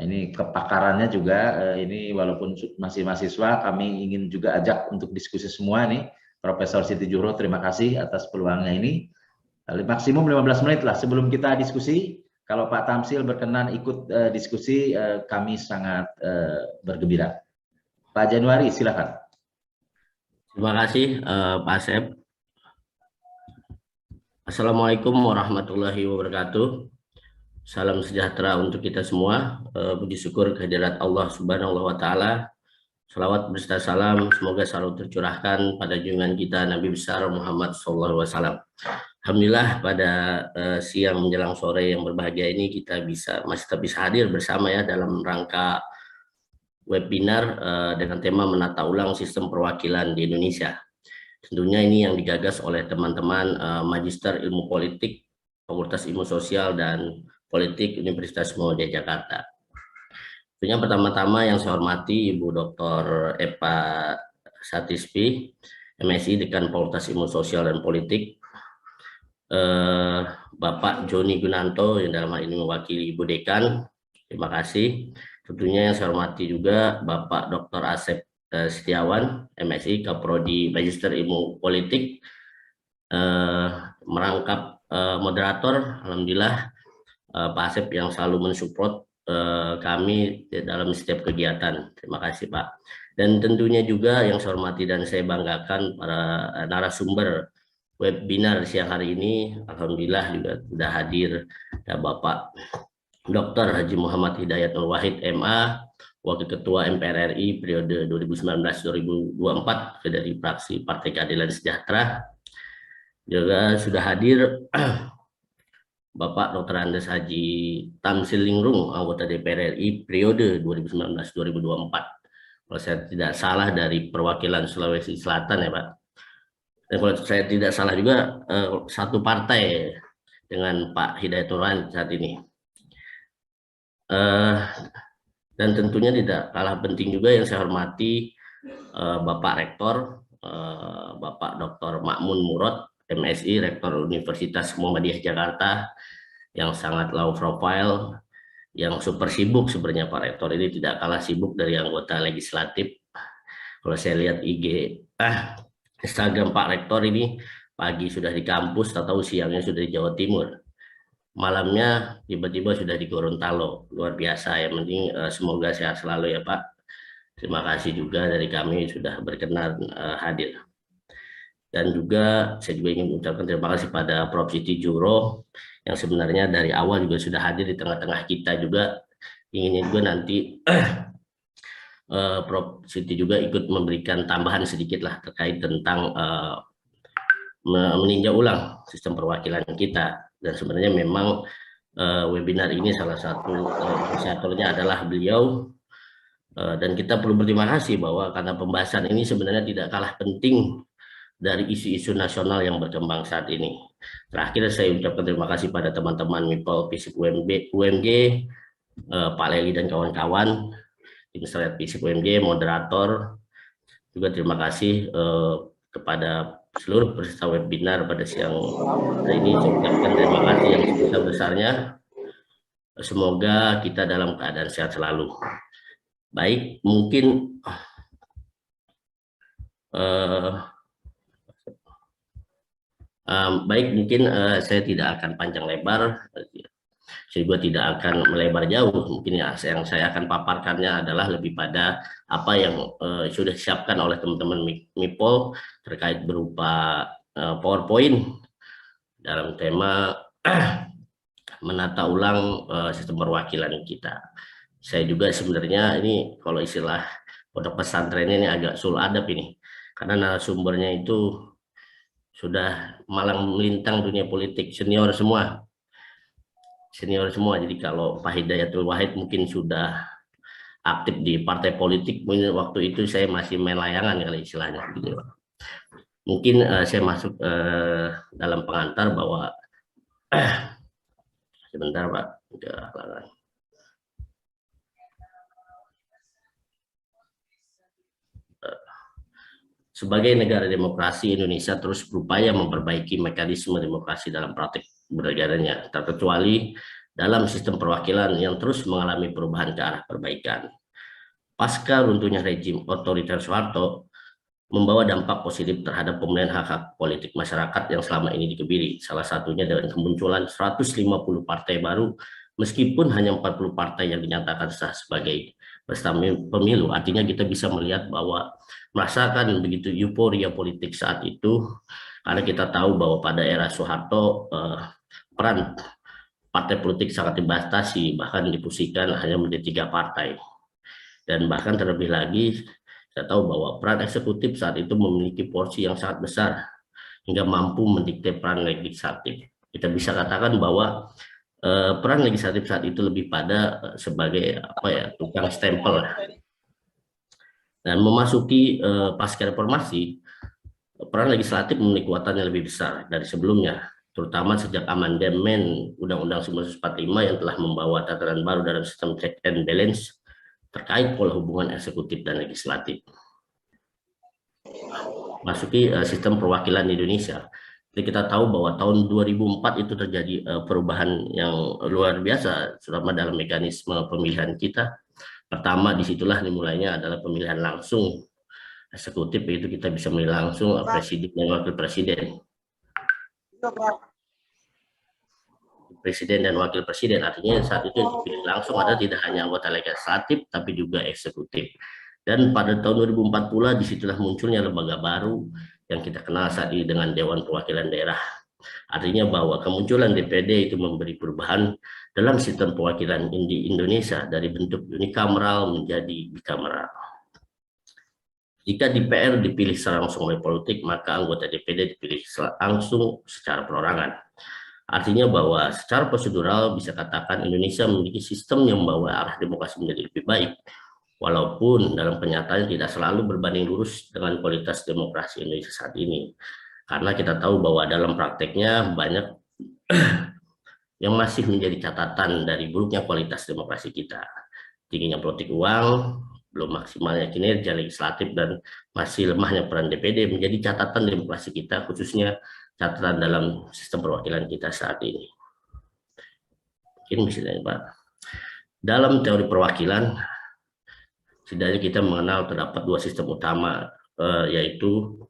ini kepakarannya juga, ini walaupun masih mahasiswa, kami ingin juga ajak untuk diskusi semua nih. Profesor Siti Zuhro, terima kasih atas peluangnya ini. Maksimum 15 menit lah sebelum kita diskusi. Kalau Pak Tamsil berkenan ikut diskusi, kami sangat bergembira. Pak Januari, silakan. Terima kasih Pak Asep. Assalamualaikum warahmatullahi wabarakatuh. Salam sejahtera untuk kita semua. Puji syukur kehadirat Allah Subhanahu wa Ta'ala. Salawat berserta salam semoga selalu tercurahkan pada junjungan kita Nabi besar Muhammad SAW. Alhamdulillah pada siang menjelang sore yang berbahagia ini kita masih bisa hadir bersama ya dalam rangka webinar dengan tema menata ulang sistem perwakilan di Indonesia. Tentunya ini yang digagas oleh teman-teman Magister Ilmu Politik, Fakultas Ilmu Sosial dan Politik Universitas Muhammadiyah Jakarta. Tentunya pertama-tama yang saya hormati Ibu Dr. Eva Satispi, MSI Dekan Fakultas Ilmu Sosial dan Politik, Bapak Joni Gunanto yang dalam hal ini mewakili Ibu Dekan, terima kasih. Tentunya yang saya hormati juga Bapak Dr. Asep Setiawan, MSI Kaprodi Magister Ilmu Politik, merangkap moderator, alhamdulillah Pak Asep yang selalu mensupport kami dalam setiap kegiatan. Terima kasih Pak. Dan tentunya juga yang saya hormati dan saya banggakan para narasumber webinar siang hari ini, alhamdulillah juga sudah hadir ada Bapak Dr. Haji Muhammad Hidayat Nur Wahid MA, Wakil Ketua MPR RI periode 2019-2024 dari fraksi Partai Keadilan Sejahtera. Juga sudah hadir Bapak Dr. Andes Haji Tamsil Lingrung, anggota DPR RI periode 2019-2024. Kalau saya tidak salah dari perwakilan Sulawesi Selatan ya Pak. Dan kalau saya tidak salah juga satu partai dengan Pak Hidayat Nur Wahid saat ini. Dan tentunya tidak kalah penting juga yang saya hormati Bapak Rektor, Bapak Dr. Makmun Murad, MSI, Rektor Universitas Muhammadiyah Jakarta, yang sangat low profile, yang super sibuk sebenarnya Pak Rektor ini tidak kalah sibuk dari anggota legislatif. Kalau saya lihat Instagram Pak Rektor ini, pagi sudah di kampus, atau siangnya sudah di Jawa Timur. Malamnya tiba-tiba sudah di Gorontalo, luar biasa ya. Mending semoga sehat selalu ya Pak. Terima kasih juga dari kami sudah berkenan hadir. Dan juga saya juga ingin mengucapkan terima kasih pada Prof. Siti Zuhro yang sebenarnya dari awal juga sudah hadir di tengah-tengah kita juga. Ingin juga nanti Prof. Siti juga ikut memberikan tambahan sedikit lah terkait tentang meninjau ulang sistem perwakilan kita. Dan sebenarnya memang webinar ini salah satu inisiatornya adalah beliau. Dan kita perlu berterima kasih bahwa karena pembahasan ini sebenarnya tidak kalah penting dari isu-isu nasional yang berkembang saat ini. Terakhir saya ucapkan terima kasih pada teman-teman MIPOL FISIP UMG, Pak Leli dan kawan-kawan, tim Strat FISIP UMG, moderator. Juga terima kasih kepada seluruh peserta webinar pada siang hari ini. Saya ucapkan terima kasih yang sebesar-besarnya. Semoga kita dalam keadaan sehat selalu. Baik, mungkin saya tidak akan panjang lebar, saya juga tidak akan melebar jauh. Mungkin yang saya akan paparkannya adalah lebih pada apa yang sudah disiapkan oleh teman-teman MIPOL terkait berupa PowerPoint dalam tema menata ulang sistem perwakilan kita. Saya juga sebenarnya ini kalau istilah pondok pesantren ini agak sul adab ini, karena narasumbernya itu sudah malang melintang dunia politik, senior semua. Jadi kalau Pak Hidayatul Wahid mungkin sudah aktif di partai politik, mungkin waktu itu saya masih main layangan kali istilahnya gitu. Mungkin saya masuk dalam pengantar bahwa sebentar Pak. Sebagai negara demokrasi, Indonesia terus berupaya memperbaiki mekanisme demokrasi dalam praktik bernegaranya, terkecuali dalam sistem perwakilan yang terus mengalami perubahan ke arah perbaikan. Pasca runtuhnya rejim otoriter Soeharto membawa dampak positif terhadap pemulihan hak-hak politik masyarakat yang selama ini dikebiri. Salah satunya dengan kemunculan 150 partai baru, meskipun hanya 40 partai yang dinyatakan sah sebagai peserta pemilu. Artinya kita bisa melihat bahwa merasakan begitu euforia politik saat itu, karena kita tahu bahwa pada era Soeharto peran partai politik sangat dibatasi, bahkan dipusingkan hanya menjadi 3 partai. Dan bahkan terlebih lagi, saya tahu bahwa peran eksekutif saat itu memiliki porsi yang sangat besar hingga mampu mendikte peran legislatif. Kita bisa katakan bahwa peran legislatif saat itu lebih pada sebagai tukang stempel. Dan memasuki pasca reformasi, peran legislatif memiliki kekuatan yang lebih besar dari sebelumnya, terutama sejak amandemen Undang-Undang 1945 yang telah membawa tataran baru dalam sistem check and balance terkait pola hubungan eksekutif dan legislatif. Masuki sistem perwakilan di Indonesia. Jadi kita tahu bahwa tahun 2004 itu terjadi perubahan yang luar biasa, terutama dalam mekanisme pemilihan kita. Pertama, disitulah dimulainya adalah pemilihan langsung eksekutif, itu kita bisa memilih langsung presiden dan wakil presiden. Presiden dan wakil presiden, artinya saat itu dipilih langsung ada tidak hanya anggota legislatif tapi juga eksekutif. Dan pada tahun 2004 pula disitulah munculnya lembaga baru yang kita kenal saat ini dengan Dewan Perwakilan Daerah. Artinya bahwa kemunculan DPD itu memberi perubahan dalam sistem perwakilan di Indonesia dari bentuk unikameral menjadi bikameral. Jika DPR dipilih secara langsung oleh politik, maka anggota DPD dipilih langsung secara perorangan. Artinya bahwa secara prosedural bisa katakan Indonesia memiliki sistem yang membawa arah demokrasi menjadi lebih baik, walaupun dalam kenyataannya tidak selalu berbanding lurus dengan kualitas demokrasi Indonesia saat ini. Karena kita tahu bahwa dalam prakteknya banyak yang masih menjadi catatan dari buruknya kualitas demokrasi kita. Tingginya politik uang, belum maksimalnya kinerja legislatif, dan masih lemahnya peran DPD menjadi catatan demokrasi kita, khususnya catatan dalam sistem perwakilan kita saat ini. Mungkin misalnya Pak, dalam teori perwakilan, setidaknya kita mengenal terdapat 2 sistem utama, yaitu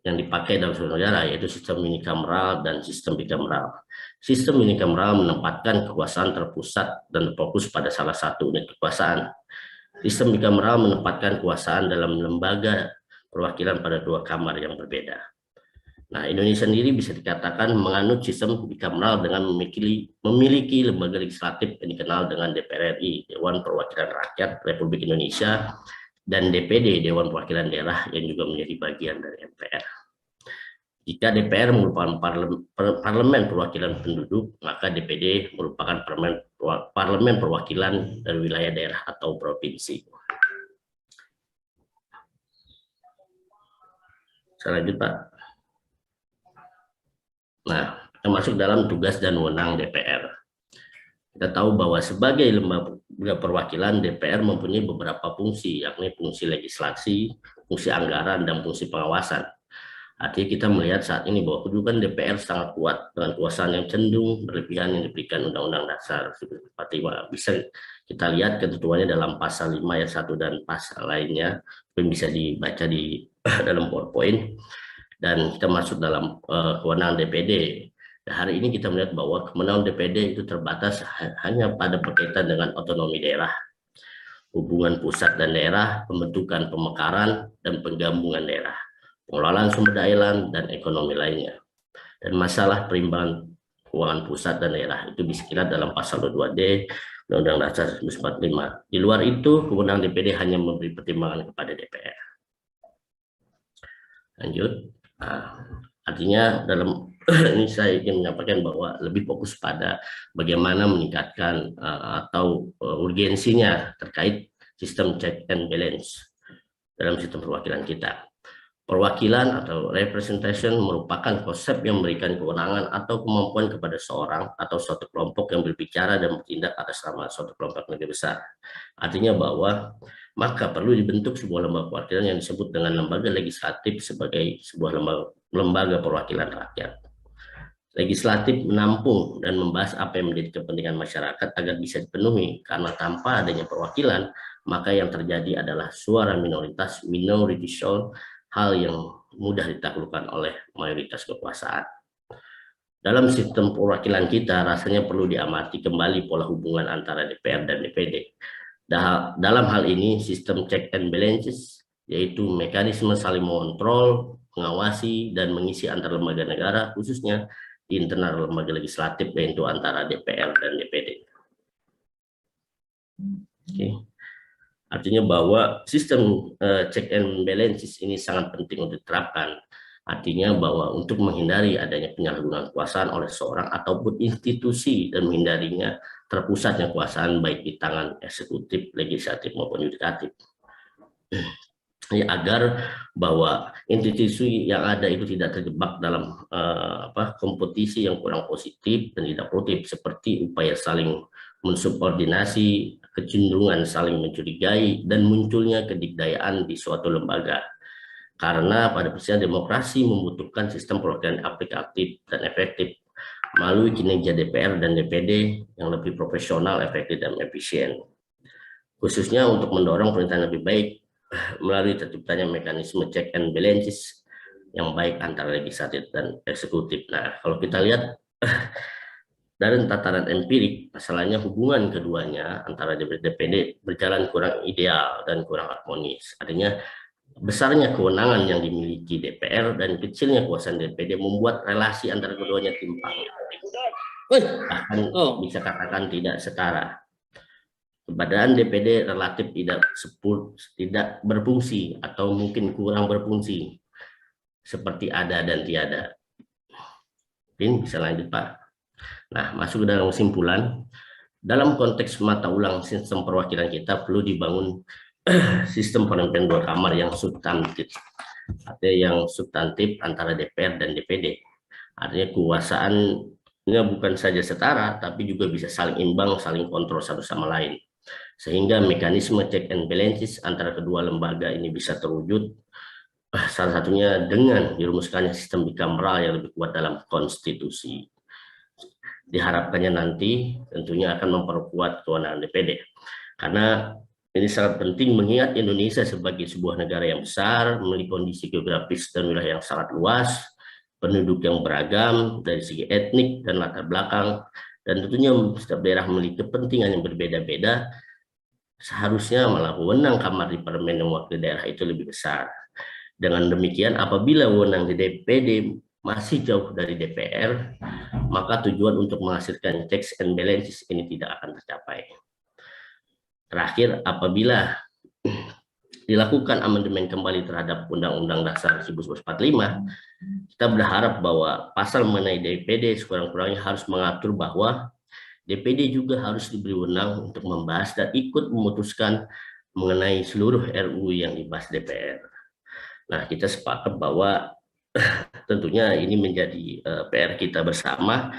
yang dipakai dalam suatu negara, yaitu sistem unikameral dan sistem bikameral. Sistem unikameral menempatkan kekuasaan terpusat dan fokus pada salah satu unit kekuasaan. Sistem bikameral menempatkan kekuasaan dalam lembaga perwakilan pada 2 kamar yang berbeda. Nah, Indonesia sendiri bisa dikatakan menganut sistem bikameral dengan memiliki lembaga legislatif yang dikenal dengan DPR RI, Dewan Perwakilan Rakyat Republik Indonesia, dan DPD, Dewan Perwakilan Daerah, yang juga menjadi bagian dari MPR. Jika DPR merupakan parlemen perwakilan penduduk, maka DPD merupakan parlemen perwakilan dari wilayah daerah atau provinsi. Saya lanjut, Pak. Nah, termasuk dalam tugas dan wewenang DPR. Kita tahu bahwa sebagai lembaga perwakilan, DPR mempunyai beberapa fungsi, yakni fungsi legislasi, fungsi anggaran, dan fungsi pengawasan. Artinya kita melihat saat ini bahwa kedudukan DPR sangat kuat dengan kekuasaan yang cenderung berlebihan yang diberikan Undang-Undang Dasar 1945. Bisa kita lihat ketentuannya dalam pasal 5 ayat 1 dan pasal lainnya, yang bisa dibaca di dalam PowerPoint. Dan kita masuk dalam kewenangan DPD. Nah, hari ini kita melihat bahwa kewenangan DPD itu terbatas hanya pada berkaitan dengan otonomi daerah, hubungan pusat dan daerah, pembentukan pemekaran dan penggabungan daerah, pengelolaan sumber daya alam, dan ekonomi lainnya. Dan masalah perimbangan keuangan pusat dan daerah itu bisa dilihat dalam pasal 22D Undang-Undang Dasar 1945. Di luar itu, kewenangan DPD hanya memberi pertimbangan kepada DPR. Lanjut. Nah, artinya dalam ini saya ingin menyampaikan bahwa lebih fokus pada bagaimana meningkatkan atau urgensinya terkait sistem check and balance dalam sistem perwakilan kita. Perwakilan atau representation merupakan konsep yang memberikan kewenangan atau kemampuan kepada seorang atau suatu kelompok yang berbicara dan bertindak atas nama suatu kelompok lebih besar. Artinya bahwa maka perlu dibentuk sebuah lembaga perwakilan yang disebut dengan lembaga legislatif sebagai sebuah lembaga perwakilan rakyat. Legislatif menampung dan membahas apa yang menjadi kepentingan masyarakat agar bisa dipenuhi, karena tanpa adanya perwakilan, maka yang terjadi adalah suara minoritas, minority show, hal yang mudah ditaklukkan oleh mayoritas kekuasaan. Dalam sistem perwakilan kita, rasanya perlu diamati kembali pola hubungan antara DPR dan DPD. Dalam hal ini, sistem check and balances, yaitu mekanisme saling mengontrol, mengawasi, dan mengisi antar lembaga negara, khususnya di internal lembaga legislatif, yaitu antara DPR dan DPD. Oke. Artinya bahwa sistem check and balances ini sangat penting untuk diterapkan. Artinya bahwa untuk menghindari adanya penyalahgunaan kekuasaan oleh seorang ataupun institusi dan menghindarinya terpusatnya kekuasaan baik di tangan eksekutif, legislatif maupun yudikatif. Agar bahwa institusi yang ada itu tidak terjebak dalam kompetisi yang kurang positif dan tidak produktif, seperti upaya saling mensubordinasi, kecenderungan saling mencurigai, dan munculnya kedikdayaan di suatu lembaga. Karena pada prinsipnya demokrasi membutuhkan sistem perwakilan aplikatif dan efektif melalui kinerja DPR dan DPD yang lebih profesional, efektif, dan efisien. Khususnya untuk mendorong pemerintahan lebih baik melalui terciptanya mekanisme check and balances yang baik antara legislatif dan eksekutif. Nah, kalau kita lihat dari tataran empirik, masalahnya hubungan keduanya antara DPD berjalan kurang ideal dan kurang harmonis. Artinya besarnya kewenangan yang dimiliki DPR dan kecilnya kekuasaan DPD membuat relasi antara keduanya timpang. Bahkan bisa katakan tidak setara. Keberadaan DPD relatif tidak berfungsi atau mungkin kurang berfungsi, seperti ada dan tiada. Ini bisa lanjut, Pak. Nah, masuk ke dalam kesimpulan. Dalam konteks mata ulang sistem perwakilan kita perlu dibangun sistem pemilihan dua kamar yang substantif. Artinya yang substantif antara DPR dan DPD. Artinya kekuasaannya bukan saja setara, tapi juga bisa saling imbang, saling kontrol satu sama lain. Sehingga mekanisme check and balances antara kedua lembaga ini bisa terwujud, salah satunya dengan dirumuskannya sistem bikameral yang lebih kuat dalam konstitusi. Diharapkannya nanti tentunya akan memperkuat kewenangan DPD, karena ini sangat penting mengingat Indonesia sebagai sebuah negara yang besar, memiliki kondisi geografis dan wilayah yang sangat luas, penduduk yang beragam dari segi etnik dan latar belakang, dan tentunya setiap daerah memiliki kepentingan yang berbeda-beda. Seharusnya malah wewenang kamar di parlemen yang mewakili daerah itu lebih besar. Dengan demikian, apabila wewenang di DPD masih jauh dari DPR, maka tujuan untuk menghasilkan checks and balances ini tidak akan tercapai. Terakhir, apabila dilakukan amandemen kembali terhadap Undang-Undang Dasar 1945, kita berharap bahwa pasal mengenai DPD sekurang-kurangnya harus mengatur bahwa DPD juga harus diberi wewenang untuk membahas dan ikut memutuskan mengenai seluruh RUU yang dibahas DPR. Nah, kita sepakat bahwa tentunya ini menjadi PR kita bersama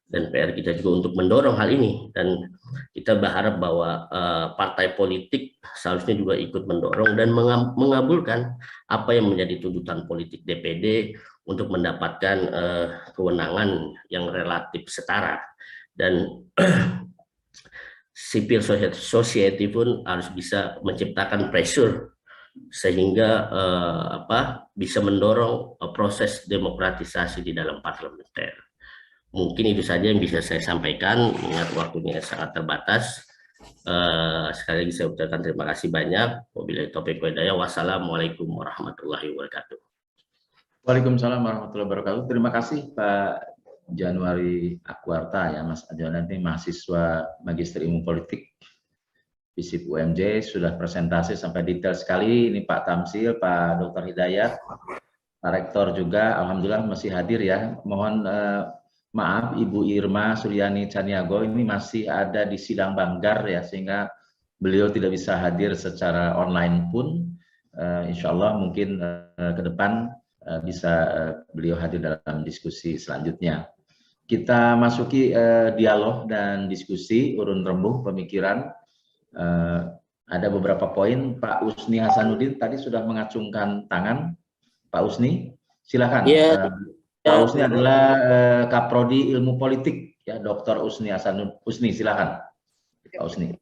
dan PR kita juga untuk mendorong hal ini, dan kita berharap bahwa partai politik seharusnya juga ikut mendorong dan mengabulkan apa yang menjadi tuntutan politik DPD untuk mendapatkan kewenangan yang relatif setara, dan civil society pun harus bisa menciptakan pressure sehingga bisa mendorong proses demokratisasi di dalam parlementer. Mungkin itu saja yang bisa saya sampaikan, mengingat waktunya sangat terbatas. Sekali lagi saya ucapkan terima kasih banyak. Wabillahi taufiq wal hidayah. Wassalamualaikum warahmatullahi wabarakatuh. Waalaikumsalam warahmatullahi wabarakatuh. Terima kasih Pak Januari Akwarta, ya Mas Januari, ini mahasiswa Magister Ilmu Politik FISIP UMJ, sudah presentasi sampai detail sekali. Ini Pak Tamsil, Pak Dr. Hidayat, Pak Rektor juga, alhamdulillah masih hadir ya. Mohon maaf Ibu Irma Suryani Caniago ini masih ada di sidang Banggar ya, sehingga beliau tidak bisa hadir secara online pun. Insya Allah mungkin ke depan bisa beliau hadir dalam diskusi selanjutnya. Kita masuki dialog dan diskusi urun rembuh pemikiran. Ada beberapa poin. Pak Usni Hasanuddin tadi sudah mengacungkan tangan. Pak Usni, silakan. Ya, Pak Usni adalah Kaprodi Ilmu Politik, ya, Dr. Usni Hasanudin. Usni, silakan, Pak Usni.